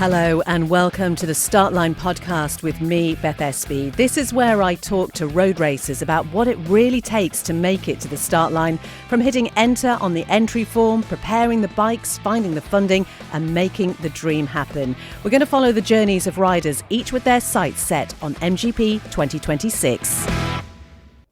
Hello and welcome to the Startline podcast with me, Beth Espy. This is where I talk to road racers about what it really takes to make it to the start line, from hitting enter on the entry form, preparing the bikes, finding the funding and making the dream happen. We're going to follow the journeys of riders, each with their sights set on MGP 2026.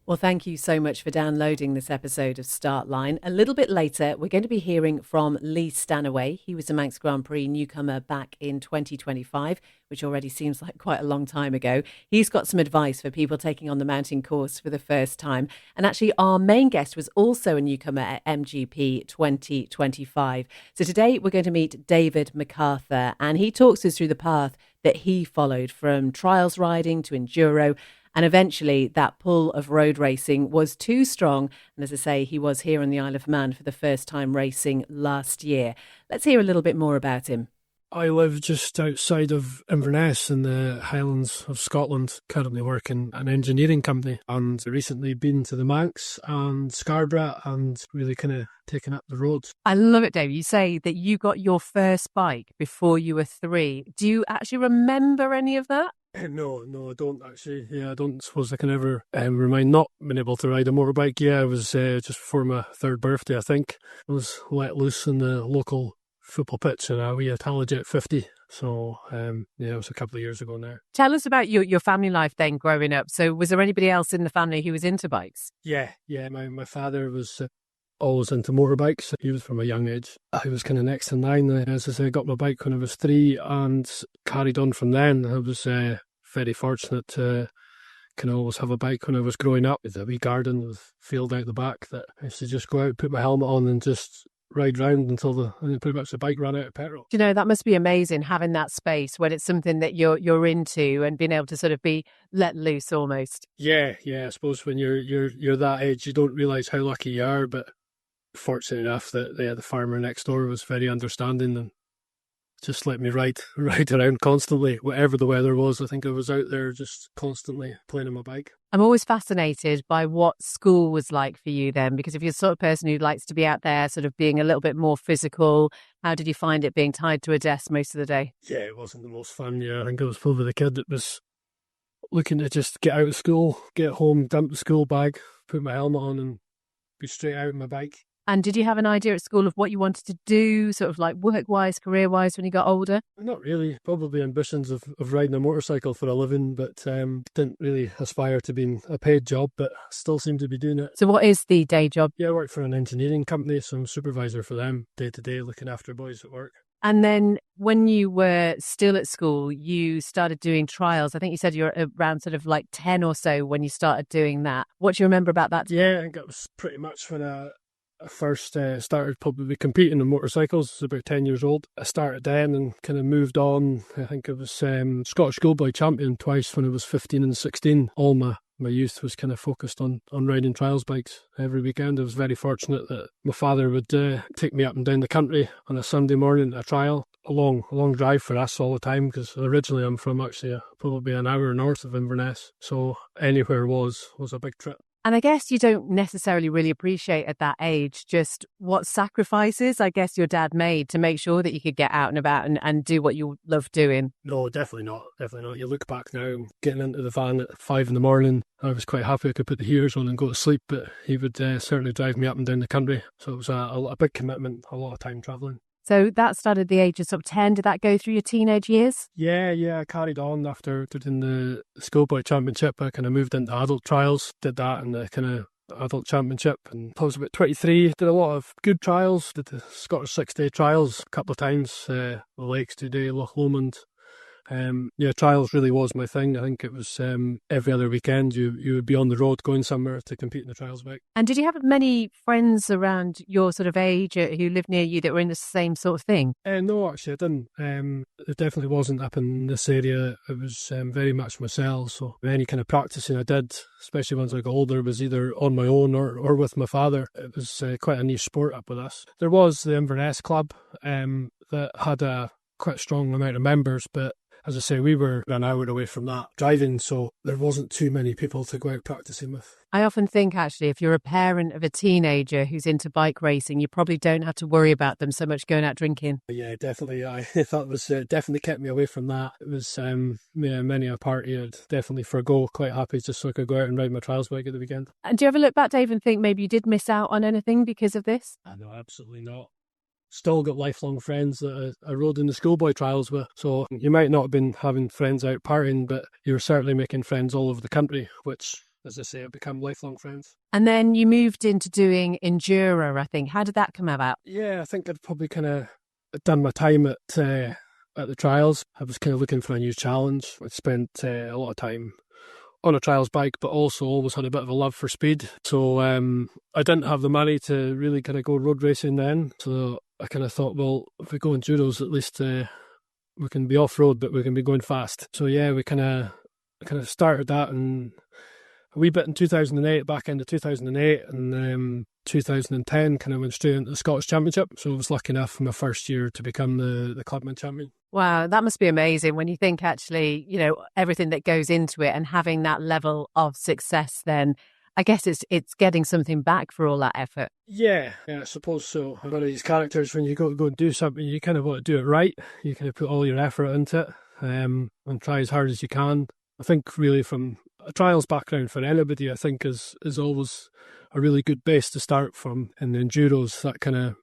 Well, thank you so much for downloading this episode of Startline. A little bit later, we're going to be hearing from Lee Stanaway. He was a Manx Grand Prix newcomer back in 2025, which already seems like quite a long time ago. He's got some advice for people taking on the mountain course for the first time. And actually, our main guest was also a newcomer at MGP 2025. So today, we're going to meet David McArthur, and he talks us through the path that he followed from trials riding to enduro. And eventually that pull of road racing was too strong. And as I say, he was here on the Isle of Man for the first time racing last year. Let's hear a little bit more about him. I live just outside of Inverness in the Highlands of Scotland, currently work in an engineering company, and recently been to the Manx and Scarborough and really kind of taken up the road. I love it, Dave. You say that you got your first bike before you were 3. Do you actually remember any of that? No, I don't actually. Yeah, I don't suppose I can ever remind not being able to ride a motorbike. Yeah, it was just before my 3rd birthday, I think. I was let loose in the local football pitch in a wee Italjet 50. So, it was a couple of years ago now. Tell us about your family life then growing up. So was there anybody else in the family who was into bikes? Yeah. My father was always into motorbikes. He was from a young age. I was kind of next in line. As I say, I got my bike when I was 3 and carried on from then. I was very fortunate to kind of always have a bike when I was growing up. With a wee garden with field out the back that I used to just go out, put my helmet on and just ride round until pretty much the bike ran out of petrol. You know, that must be amazing, having that space when it's something that you're into and being able to sort of be let loose almost. Yeah. I suppose when you're that age, you don't realise how lucky you are, but fortunate enough that the farmer next door was very understanding and just let me ride around constantly, whatever the weather was. I think I was out there just constantly playing on my bike. I'm always fascinated by what school was like for you then, because if you're the sort of person who likes to be out there sort of being a little bit more physical, how did you find it being tied to a desk most of the day? Yeah, it wasn't the most fun. Yeah, I think I was probably the kid that was looking to just get out of school, get home, dump the school bag, put my helmet on and be straight out on my bike. And did you have an idea at school of what you wanted to do, sort of like work-wise, career-wise, when you got older? Not really. Probably ambitions of riding a motorcycle for a living, but didn't really aspire to being a paid job, but still seem to be doing it. So what is the day job? Yeah, I work for an engineering company, so I'm supervisor for them day to day, looking after boys at work. And then when you were still at school, you started doing trials. I think you said you were around sort of like 10 or so when you started doing that. What do you remember about that? Yeah, I think it was pretty much when I first started probably competing on motorcycles. I was about 10 years old. I started then and kind of moved on. I think I was Scottish schoolboy champion twice when I was 15 and 16. All my youth was kind of focused on riding trials bikes every weekend. I was very fortunate that my father would take me up and down the country on a Sunday morning to a trial. A long drive for us all the time, because originally I'm from actually probably an hour north of Inverness. So anywhere was a big trip. And I guess you don't necessarily really appreciate at that age just what sacrifices I guess your dad made to make sure that you could get out and about and do what you love doing. No, definitely not. You look back now, getting into the van at 5 a.m, I was quite happy I could put the heaters on and go to sleep, but he would certainly drive me up and down the country. So it was a big commitment, a lot of time travelling. So that started at the age of sort of 10. Did that go through your teenage years? Yeah, I carried on after doing the schoolboy championship. I kind of moved into adult trials, did that in the kind of adult championship. And I was about 23, did a lot of good trials, did the Scottish 6-day trials a couple of times, the Lakes 2-day, Loch Lomond. Trials really was my thing. I think it was every other weekend you would be on the road going somewhere to compete in the trials bike. And did you have many friends around your sort of age who lived near you that were in the same sort of thing? No, actually I didn't. It definitely wasn't up in this area. It was very much myself. So any kind of practicing I did, especially once I got older, was either on my own or with my father. It was quite a niche sport up with us. There was the Inverness club that had a quite strong amount of members, but as I say, we were an hour away from that driving, so there wasn't too many people to go out practicing with. I often think, actually, if you're a parent of a teenager who's into bike racing, you probably don't have to worry about them so much going out drinking. Yeah, definitely. I thought it was definitely kept me away from that. It was many a party I'd definitely forgo. Quite happy just so I could go out and ride my trials bike at the weekend. And do you ever look back, Dave, and think maybe you did miss out on anything because of this? No, absolutely not. Still got lifelong friends that I rode in the schoolboy trials with. So you might not have been having friends out partying, but you were certainly making friends all over the country, which, as I say, have become lifelong friends. And then you moved into doing Enduro, I think. How did that come about? Yeah, I think I'd probably kind of done my time at the trials. I was kind of looking for a new challenge. I'd spent a lot of time on a trials bike, but also always had a bit of a love for speed. So I didn't have the money to really kind of go road racing then. So I kind of thought, well, if we go Enduros, at least we can be off-road, but we can be going fast. So yeah, we kind of started that and a wee bit in 2008, back end of 2008, and 2010 kind of went straight into the Scottish Championship. So I was lucky enough in my first year to become the clubman champion. Wow, that must be amazing when you think actually, everything that goes into it and having that level of success then. I guess it's getting something back for all that effort. Yeah, I suppose so. One of these characters, when you go and do something, you kind of want to do it right. You kind of put all your effort into it and try as hard as you can. I think really from a trials background for anybody, I think is always a really good base to start from. In the Enduros,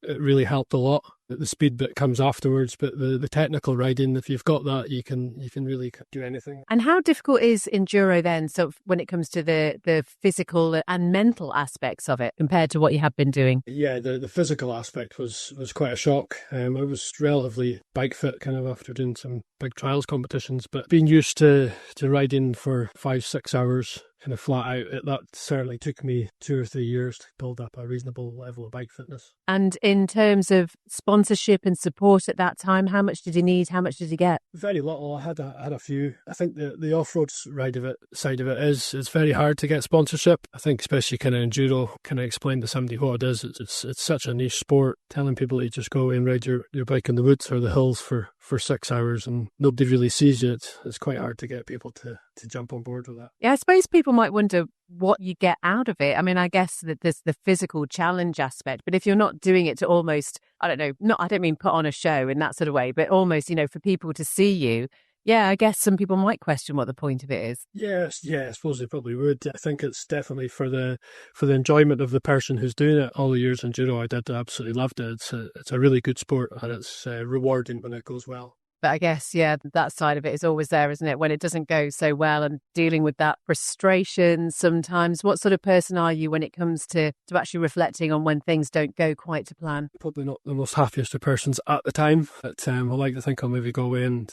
it really helped a lot. The speed bit comes afterwards, but the technical riding, if you've got that, you can really do anything. And how difficult is Enduro then? So when it comes to the physical and mental aspects of it compared to what you have been doing? Yeah, the physical aspect was quite a shock. I was relatively bike fit kind of after doing some big trials competitions, but being used to riding for 5-6 hours kind of flat out, that certainly took me 2 or 3 years to build up a reasonable level of bike fitness. And in terms of sponsorship and support at that time, how much did you need? How much did you get? Very little. I had a few. I think the off-road side of it is very hard to get sponsorship. I think especially kind of Enduro, kind of explain to somebody what it is. It's such a niche sport. Telling people that you just go away and ride your bike in the woods or the hills for 6 hours and nobody really sees you. It's quite hard to get people to jump on board with that. Yeah, I suppose people might wonder what you get out of it. I mean, I guess that there's the physical challenge aspect, but if you're not doing it to almost, I don't mean put on a show in that sort of way, but almost, for people to see you, yeah, I guess some people might question what the point of it is. Yes, I suppose they probably would. I think it's definitely for the enjoyment of the person who's doing it. All the years in judo I did, I absolutely loved it. It's a really good sport and it's rewarding when it goes well. But I guess, yeah, that side of it is always there, isn't it? When it doesn't go so well and dealing with that frustration sometimes. What sort of person are you when it comes to actually reflecting on when things don't go quite to plan? Probably not the most happiest of persons at the time, but I like to think I'll maybe go away and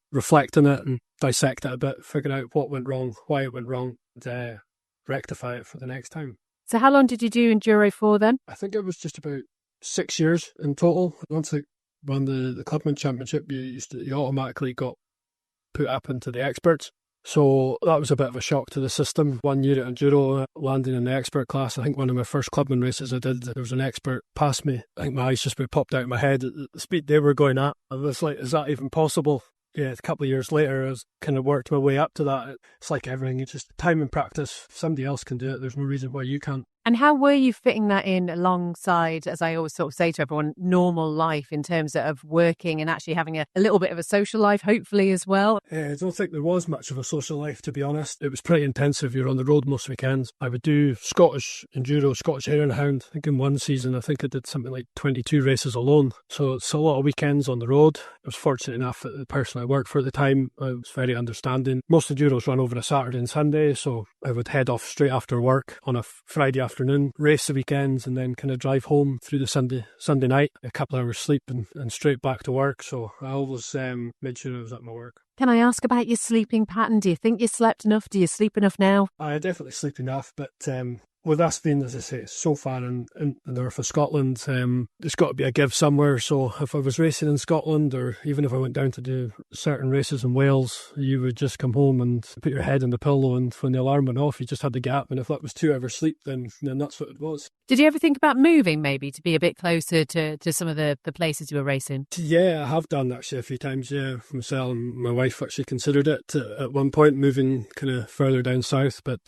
reflect on it and dissect it a bit, figure out what went wrong, why it went wrong, and rectify it for the next time. So how long did you do Enduro for then? I think it was just about 6 years in total. Once I won the Clubman Championship, you automatically got put up into the experts. So that was a bit of a shock to the system. 1 year at Enduro, landing in the expert class. I think one of my first Clubman races I did, there was an expert past me. I think my eyes just about popped out of my head at the speed they were going at. I was like, is that even possible? Yeah, a couple of years later, I was kind of worked my way up to that. It's like everything, it's just time and practice. If somebody else can do it, there's no reason why you can't. And how were you fitting that in alongside, as I always sort of say to everyone, normal life in terms of working and actually having a little bit of a social life, hopefully, as well? I don't think there was much of a social life, to be honest. It was pretty intensive. You're on the road most weekends. I would do Scottish Enduro, Scottish Highlands. I think in one season, I think I did something like 22 races alone. So it's a lot of weekends on the road. I was fortunate enough that the person I worked for at the time, I was very understanding. Most Enduros run over a Saturday and Sunday, so I would head off straight after work on a Friday afternoon, race the weekends, and then kind of drive home through the Sunday night, a couple of hours sleep and straight back to work. So I always made sure I was at my work. Can I ask about your sleeping pattern? Do you think you slept enough? Do you sleep enough now? I definitely sleep enough, but with us being, as I say, so far in the north of Scotland, there's got to be a give somewhere. So if I was racing in Scotland, or even if I went down to do certain races in Wales, you would just come home and put your head in the pillow, and when the alarm went off, you just had the gap. And if that was 2 hours sleep, then that's what it was. Did you ever think about moving maybe to be a bit closer to some of the places you were racing? Yeah, I have done actually a few times, yeah. Myself and my wife actually considered it at one point, moving kind of further down south. But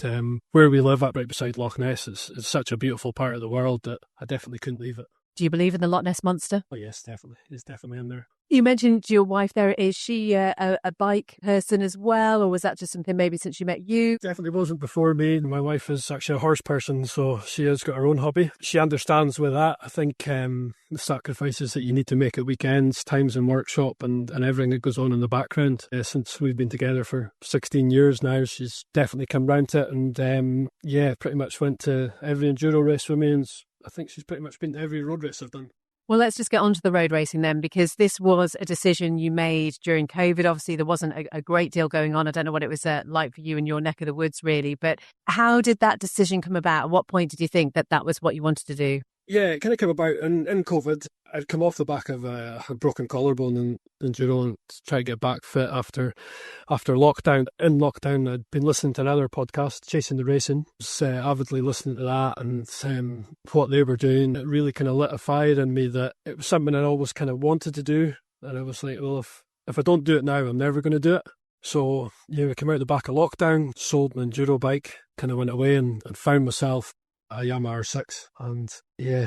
where we live at, right beside Loch Ness, is such a beautiful part of the world that I definitely couldn't leave it. Do you believe in the Loch Ness Monster? Oh yes, definitely. It's definitely in there. You mentioned your wife there. Is she a bike person as well, or was that just something maybe since she met you? Definitely wasn't before me. My wife is actually a horse person, so she has got her own hobby. She understands with that. I think the sacrifices that you need to make at weekends, times in workshop, and everything that goes on in the background. Since we've been together for 16 years now, she's definitely come round to it, and pretty much went to every enduro race with me, and I think she's pretty much been to every road race I've done. Well, let's just get on to the road racing then, because this was a decision you made during COVID. Obviously, there wasn't a great deal going on. I don't know what it was like for you in your neck of the woods, really. But how did that decision come about? At what point did you think that was what you wanted to do? Yeah, it kind of came about in COVID. I'd come off the back of a broken collarbone in enduro and try to get back fit after lockdown. In lockdown, I'd been listening to another podcast, Chasing the Racing. I was avidly listening to that, and what they were doing, it really kind of lit a fire in me that it was something I always kind of wanted to do. And I was like, well, if I don't do it now, I'm never going to do it. So, we came out the back of lockdown, sold an enduro bike, kind of went away and found myself a Yamaha R6, and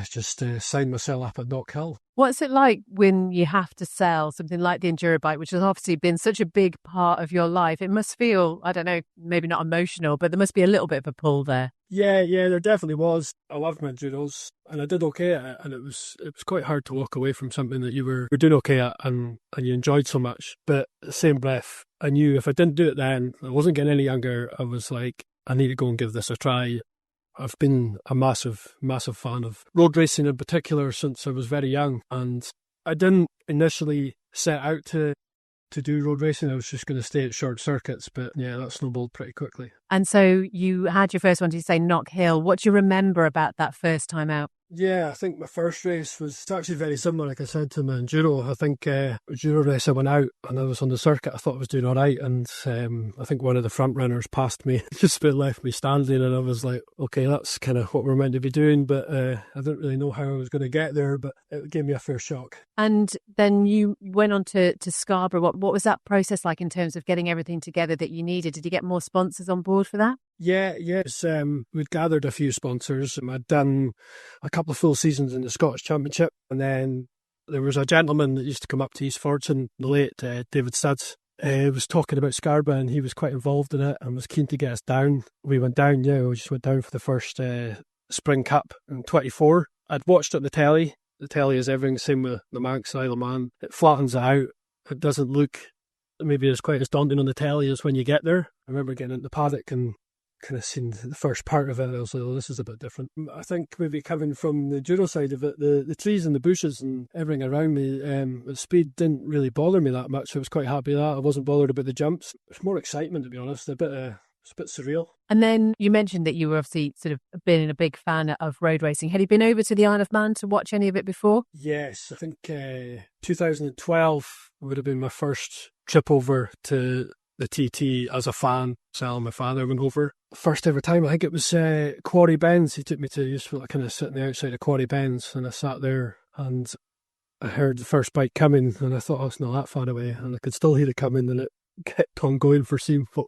just signed myself up at Knockhill. What's it like when you have to sell something like the enduro bike, which has obviously been such a big part of your life? It must feel, I don't know, maybe not emotional, but there must be a little bit of a pull there. Yeah, there definitely was. I loved my enduros, and I did okay at it, and it was quite hard to walk away from something that you were doing okay at and you enjoyed so much. But at the same breath, I knew if I didn't do it then, I wasn't getting any younger. I was like, I need to go and give this a try. I've been a massive, massive fan of road racing in particular since I was very young, and I didn't initially set out to do road racing. I was just going to stay at short circuits, but that snowballed pretty quickly. And so you had your first one, did you say Knockhill? What do you remember about that first time out? Yeah, I think my first race was actually very similar, like I said, to my enduro. I think enduro race I went out and I was on the circuit. I thought I was doing all right, and I think one of the front runners passed me, just about left me standing, and I was like, okay, that's kind of what we're meant to be doing, but I didn't really know how I was going to get there, but it gave me a fair shock. And then you went on to Scarborough. What was that process like in terms of getting everything together that you needed? Did you get more sponsors on board for that? Yes. We'd gathered a few sponsors. I'd done a couple of full seasons in the Scottish Championship, and then there was a gentleman that used to come up to East Fortune, the late David Studs. Was talking about Scarborough, and he was quite involved in it and was keen to get us down. We went down, we just went down for the first Spring Cup in 24. I'd watched it on the telly. The telly is everything, same with the Manx Isle of Man. It flattens it out. It doesn't look maybe as quite as daunting on the telly as when you get there. I remember getting into the paddock and kind of seen the first part of it. I was like, oh, this is a bit different. I think maybe coming from the enduro side of it, the trees and the bushes and everything around me, the speed didn't really bother me that much. I was quite happy with that. I wasn't bothered about the jumps. It was more excitement, to be honest. It's a bit surreal. And then you mentioned that you were obviously sort of been a big fan of road racing. Had you been over to the Isle of Man to watch any of it before? Yes, I think 2012 would have been my first trip over to the TT as a fan. Sal and my father went over. First ever time, I think it was Quarry Bends. He took me to, used to kind of sit on the outside of Quarry Bends, and I sat there and I heard the first bike coming, and I thought, oh, it's not that far away, and I could still hear it coming, and it kept on going for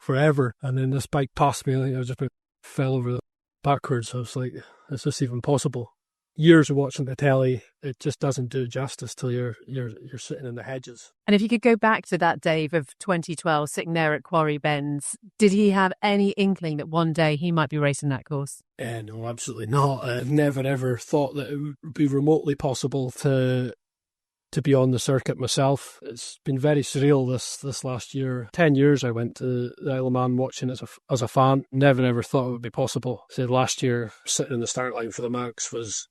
forever. And then this bike passed me. I think I just fell over backwards. I was like, is this even possible? Years of watching the telly, it just doesn't do justice till you're sitting in the hedges. And if you could go back to that Dave of 2012, sitting there at Quarry Bends, did he have any inkling that one day he might be racing that course? No, absolutely not. I never ever thought that it would be remotely possible to be on the circuit myself. It's been very surreal this last year. 10 years I went to the Isle of Man watching as a fan. Never ever thought it would be possible. So last year, sitting in the start line for the Max was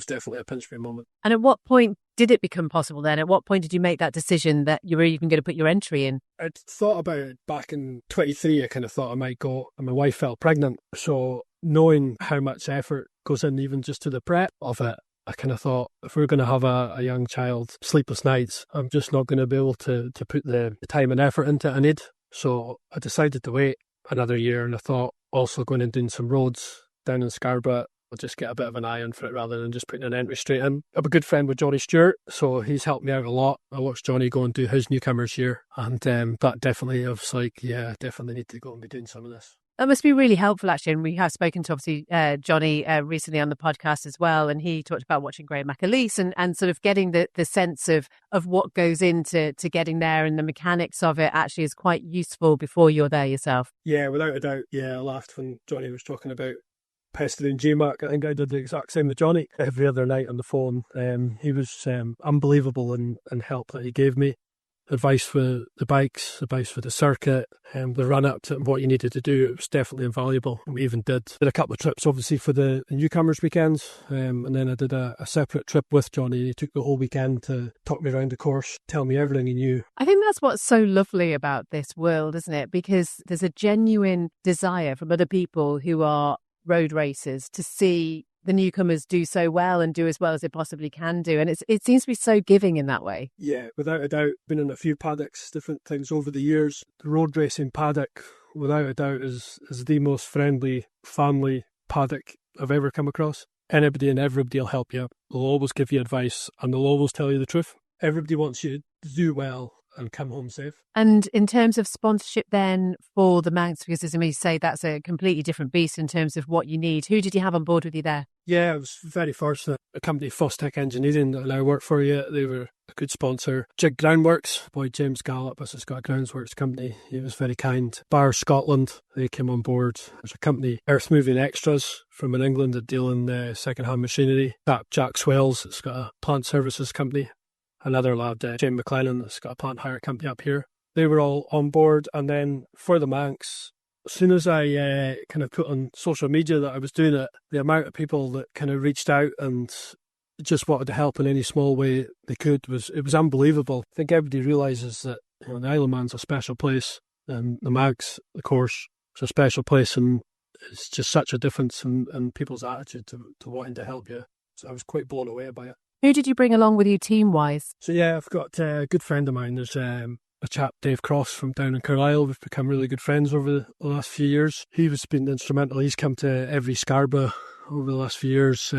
definitely a pinch me moment. And at what point did it become possible then? At what point did you make that decision that you were even going to put your entry in? I'd thought about it back in 23. I kind of thought I might go, and my wife fell pregnant. So knowing how much effort goes in even just to the prep of it, I kind of thought, if we're going to have a young child, sleepless nights, I'm just not going to be able to put the time and effort into it I need. So I decided to wait another year, and I thought also going and doing some roads down in Scarborough, I'll just get a bit of an eye on for it rather than just putting an entry straight in. I'm a good friend with Johnny Stewart, so he's helped me out a lot. I watched Johnny go and do his newcomers here, and that definitely, I was like, yeah, I definitely need to go and be doing some of this. That must be really helpful, actually. And we have spoken to, obviously, Johnny recently on the podcast as well. And he talked about watching Graham McAleese and sort of getting the sense of what goes into getting there, and the mechanics of it actually is quite useful before you're there yourself. Yeah, without a doubt. Yeah, I laughed when Johnny was talking about pestering G-Mark. I think I did the exact same with Johnny every other night on the phone. He was unbelievable in help that he gave me. Advice for the bikes, advice for the circuit, and the run up to what you needed to do. It was definitely invaluable. We even did a couple of trips, obviously, for the newcomers weekends, and then I did a separate trip with Johnny. He took the whole weekend to talk me around the course, tell me everything he knew. I think that's what's so lovely about this world, isn't it? Because there's a genuine desire from other people who are road racers to see the newcomers do so well and do as well as they possibly can do. And it seems to be so giving in that way. Yeah, without a doubt. Been in a few paddocks, different things over the years. The road racing paddock, without a doubt, is the most friendly family paddock I've ever come across. Anybody and everybody will help you. They'll always give you advice and they'll always tell you the truth. Everybody wants you to do well and come home safe. And in terms of sponsorship then for the mounts, because as you say, that's a completely different beast in terms of what you need. Who did you have on board with you there? Yeah, I was very fortunate. A company, Fostech Engineering, that I now work for, they were a good sponsor. Jig Groundworks, boy James Gallop, has got a groundworks company. He was very kind. Bar Scotland, they came on board. There's a company, Earth Moving Extras, from in England, that deal in second-hand machinery. That Jack Swells, it's got a plant services company. Another lad, Jane McLennan, that's got a plant hire company up here. They were all on board. And then for the Manx, as soon as I kind of put on social media that I was doing it, the amount of people that kind of reached out and just wanted to help in any small way they could was unbelievable. I think everybody realises that the Isle of Man's a special place, and the Manx, of course, is a special place, and it's just such a difference in people's attitude to wanting to help you. So I was quite blown away by it. Who did you bring along with you team-wise? So yeah, I've got a good friend of mine. There's a chap, Dave Cross, from down in Carlisle. We've become really good friends over the last few years. He was been instrumental. He's come to every Scarborough over the last few years.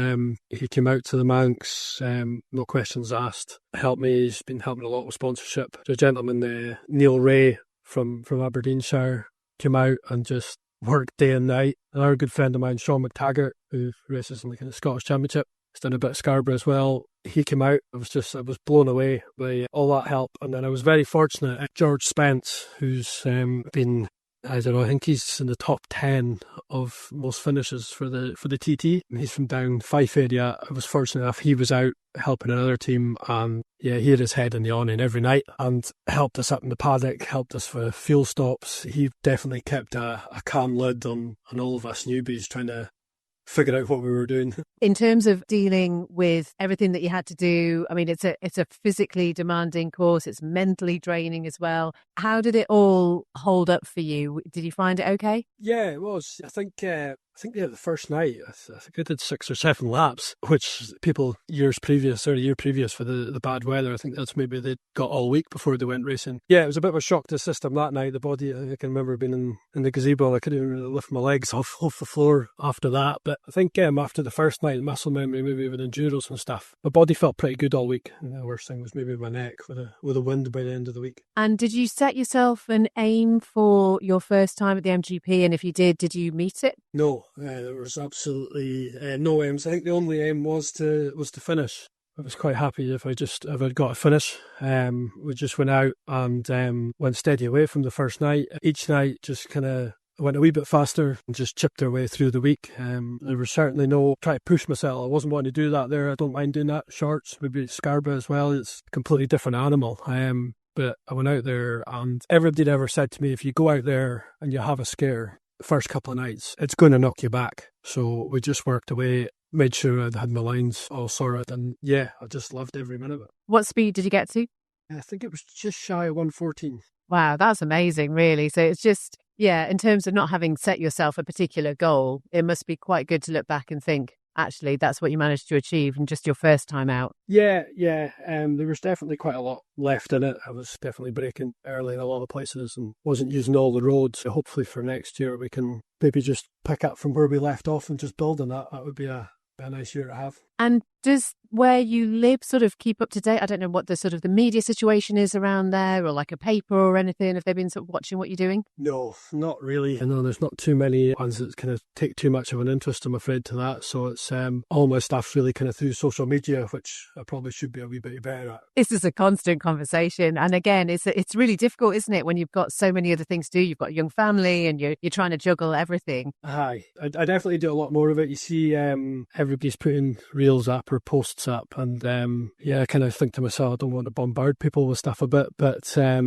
He came out to the Manx, no questions asked. Helped me. He's been helping a lot with sponsorship. There's a gentleman, Neil Ray from Aberdeenshire, came out and just worked day and night. Another good friend of mine, Sean McTaggart, who races in the Scottish Championship. He's done a bit of Scarborough as well. He came out. I was blown away by all that help. And then I was very fortunate. George Spence, who's been, I don't know, I think he's in the top 10 of most finishes for the TT. He's from down Fife area. I was fortunate enough he was out helping another team, and yeah, he had his head in the awning every night and helped us up in the paddock, helped us for fuel stops. He definitely kept a calm lid on all of us newbies trying to figure out what we were doing. In terms of dealing with everything that you had to do, I mean, it's a physically demanding course. It's mentally draining as well. How did it all hold up for you? Did you find it okay? Yeah, it was. I think the first night, I think I did 6 or 7 laps, which people a year previous for the bad weather, I think that's maybe they'd got all week before they went racing. Yeah, it was a bit of a shock to the system that night. The body, I can remember being in the gazebo, I couldn't even really lift my legs off the floor after that. But I think after the first night, muscle memory, maybe with enduros and stuff, my body felt pretty good all week. And the worst thing was maybe my neck with a wind by the end of the week. And did you set yourself an aim for your first time at the MGP? And if you did you meet it? No, there was absolutely no aims. I think the only aim was to finish. I was quite happy if I'd got a finish. We just went out and went steady away from the first night. Each night just kind of went a wee bit faster and just chipped our way through the week. There was certainly no try to push myself. I wasn't wanting to do that there. I don't mind doing that. Shorts, maybe Scarborough as well. It's a completely different animal. But I went out there and everybody ever said to me, if you go out there and you have a scare the first couple of nights, it's going to knock you back. So we just worked away, made sure I had my lines all sorted, and yeah, I just loved every minute of it. What speed did you get to? I think it was just shy of 114. Wow, that's amazing, really. So it's just, yeah, in terms of not having set yourself a particular goal, it must be quite good to look back and think, actually, that's what you managed to achieve in just your first time out. Yeah, yeah. There was definitely quite a lot left in it. I was definitely braking early in a lot of places and wasn't using all the roads. So hopefully for next year we can maybe just pick up from where we left off and just build on that. That would be a nice year to have. And does where you live sort of keep up to date? I don't know what the sort of the media situation is around there, or like a paper or anything. Have they been sort of watching what you're doing? No, not really. No, there's not too many ones that kind of take too much of an interest, I'm afraid, to that. So it's all my stuff's really kind of through social media, which I probably should be a wee bit better at. This is a constant conversation, and again, it's really difficult, isn't it, when you've got so many other things to do? You've got a young family, and you're trying to juggle everything. Aye, I definitely do a lot more of it. You see, everybody's putting reels up or posts up, and I kind of think to myself, I don't want to bombard people with stuff a bit, but I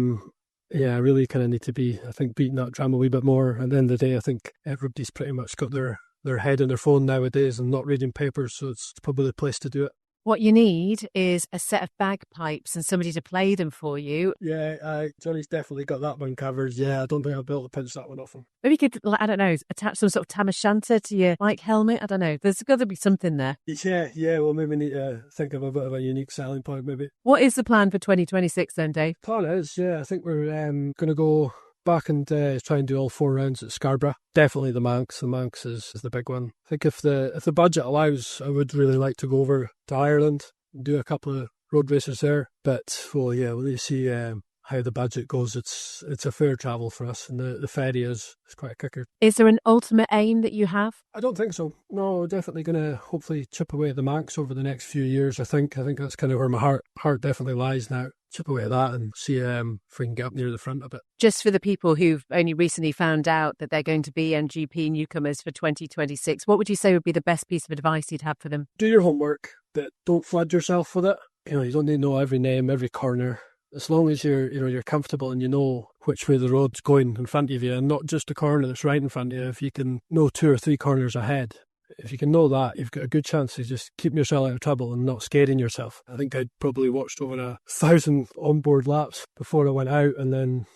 really kind of need to be, I think, beating that drum a wee bit more. At the end of the day, I think everybody's pretty much got their head in their phone nowadays and not reading papers, so it's probably the place to do it. What you need is a set of bagpipes and somebody to play them for you. Yeah, Johnny's definitely got that one covered. Yeah, I don't think I'll be able to pinch that one off him. Maybe you could, I don't know, attach some sort of tam o' shanter to your bike helmet. I don't know. There's got to be something there. Yeah, well, maybe we need to think of a bit of a unique selling point, maybe. What is the plan for 2026 then, Dave? Plan is, I think we're going to go back and try and do all 4 rounds at Scarborough. Definitely the Manx. The Manx is the big one. I think if the budget allows, I would really like to go over to Ireland and do a couple of road races there. But we'll need to see how the budget goes. It's a fair travel for us, and the ferry is quite a kicker. Is there an ultimate aim that you have? I don't think so. No, definitely going to hopefully chip away at the Manx over the next few years. I think that's kind of where my heart definitely lies now. Chip away at that and see if we can get up near the front a bit. Just for the people who've only recently found out that they're going to be MGP newcomers for 2026, what would you say would be the best piece of advice you'd have for them? Do your homework, but don't flood yourself with it. You don't need to know every name, every corner. As long as you're comfortable and you know which way the road's going in front of you, and not just the corner that's right in front of you. If you can know 2 or 3 corners ahead, if you can know that, you've got a good chance of just keeping yourself out of trouble and not scaring yourself. I think I'd probably watched over 1,000 onboard laps before I went out, and then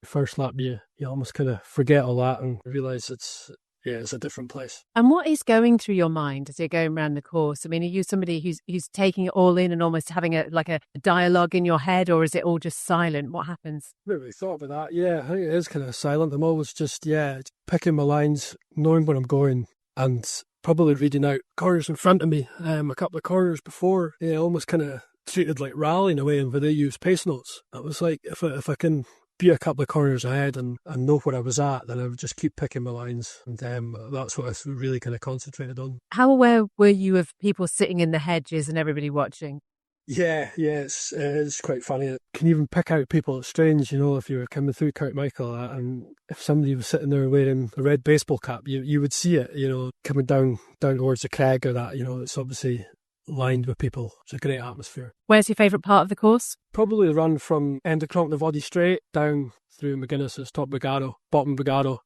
first lap you almost kind of forget all that and realise it's a different place. And what is going through your mind as you're going around the course? I mean, are you somebody who's taking it all in and almost having a dialogue in your head, or is it all just silent? What happens? I never really thought about that. Yeah, I think it is kind of silent. I'm always just picking my lines, knowing where I'm going, and probably reading out corners in front of me. A couple of corners before, almost kind of treated like rallying away, and where they use pace notes. It was like if I can be a couple of corners ahead and know where I was at, then I would just keep picking my lines, and that's what I really kind of concentrated on. How aware were you of people sitting in the hedges and everybody watching? Yeah, it's quite funny. You can even pick out people. It's strange, if you were coming through Kirkmichael and if somebody was sitting there wearing a red baseball cap, you would see it, coming down towards the crag or that, it's obviously lined with people. It's a great atmosphere. Where's your favourite part of the course? Probably the run from end of Cronknavody straight down through McGuinness's top Brigado, bottom Brigado,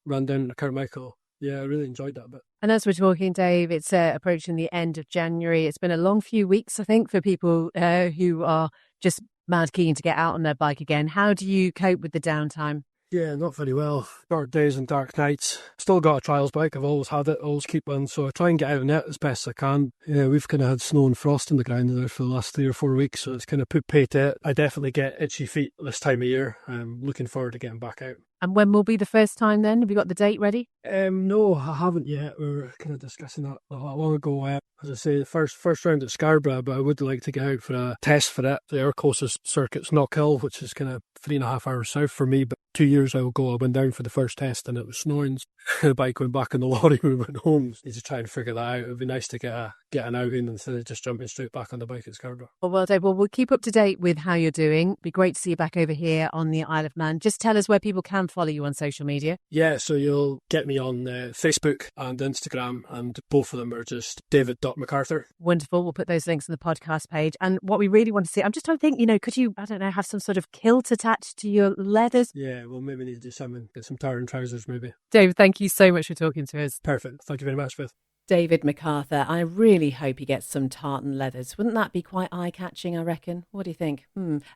run down to Kirkmichael. Yeah, I really enjoyed that bit. And as we're talking, Dave, it's approaching the end of January. It's been a long few weeks, I think, for people who are just mad keen to get out on their bike again. How do you cope with the downtime? Yeah, not very well. Dark days and dark nights. Still got a trials bike. I've always had it, always keep one. So I try and get out on it as best as I can. Yeah, we've kind of had snow and frost in the ground there for the last 3 or 4 weeks. So it's kind of put pay to it. I definitely get itchy feet this time of year. I'm looking forward to getting back out. And when will be the first time then? Have you got the date ready? No, I haven't yet. We were kind of discussing that a long ago. As I say, the first round at Scarborough, but I would like to get out for a test for it. Our closest circuit's Knockhill, which is kind of 3.5 hours south for me. But 2 years ago, I went down for the first test and it was snowing. The bike went back in the lorry when we went home. Need to try and figure that out. It would be nice to get an outing instead of just jumping straight back on the bike at Scarborough. Well, Dave, we'll keep up to date with how you're doing. It'd be great to see you back over here on the Isle of Man. Just tell us where people can follow you on social media. Yeah, so you'll get me on Facebook and Instagram, and both of them are just david.McArthur. Wonderful. We'll put those links on the podcast page. And what we really want to see, I'm just trying to think, could you, I don't know, have some sort of kilt attached to your leathers? Yeah, well, maybe need to do something. Get some tire and trousers, maybe. Dave, thank you so much for talking to us. Perfect. Thank you very much, Beth. David McArthur, I really hope he gets some tartan leathers. Wouldn't that be quite eye-catching, I reckon? What do you think?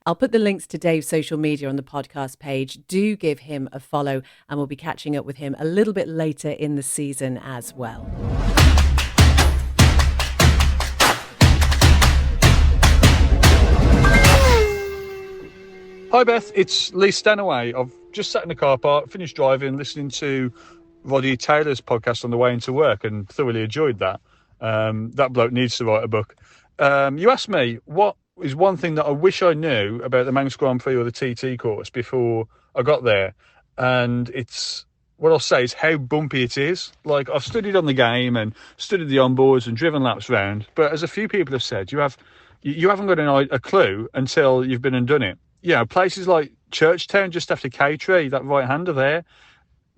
I'll put the links to Dave's social media on the podcast page. Do give him a follow, and we'll be catching up with him a little bit later in the season as well. Hi Beth, it's Lee Stanaway. I've just sat in the car park, finished driving, listening to Roddy Taylor's podcast on the way into work and thoroughly enjoyed that. That bloke needs to write a book. You asked me, what is one thing that I wish I knew about the Manx Grand Prix or the TT course before I got there? And it's, what I'll say is how bumpy it is. Like, I've studied on the game and studied the onboards and driven laps round, but as a few people have said, you haven't got a clue until you've been and done it. Places like Churchtown, just after K-Tree, that right-hander there,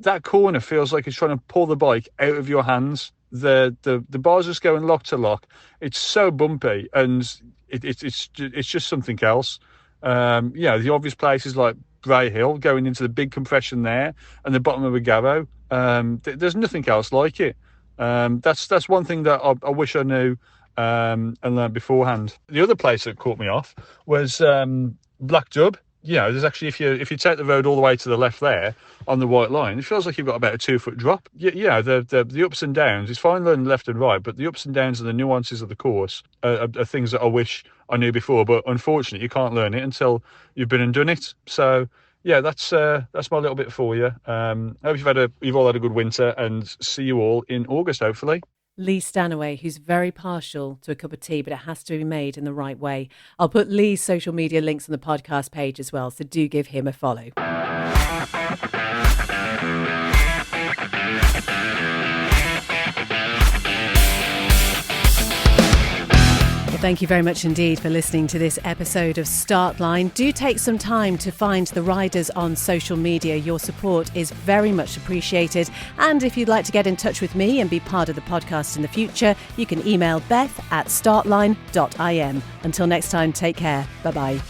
that corner feels like it's trying to pull the bike out of your hands. The bars just going lock to lock. It's so bumpy, and it's just something else. The obvious places like Bray Hill, going into the big compression there, and the bottom of a Garrow. There's nothing else like it. That's one thing that I wish I knew and learned beforehand. The other place that caught me off was Black Dub. There's actually, if you take the road all the way to the left there on the white line, it feels like you've got about a 2-foot drop. The ups and downs, it's fine learning left and right, but the ups and downs and the nuances of the course are things that I wish I knew before, but unfortunately you can't learn it until you've been and done it. So that's my little bit for you. I hope you've all had a good winter, and see you all in August, hopefully. Lee Stanaway, who's very partial to a cup of tea, but it has to be made in the right way. I'll put Lee's social media links on the podcast page as well, so do give him a follow. Thank you very much indeed for listening to this episode of Startline. Do take some time to find the riders on social media. Your support is very much appreciated. And if you'd like to get in touch with me and be part of the podcast in the future, you can email beth@startline.im. Until next time, take care. Bye-bye.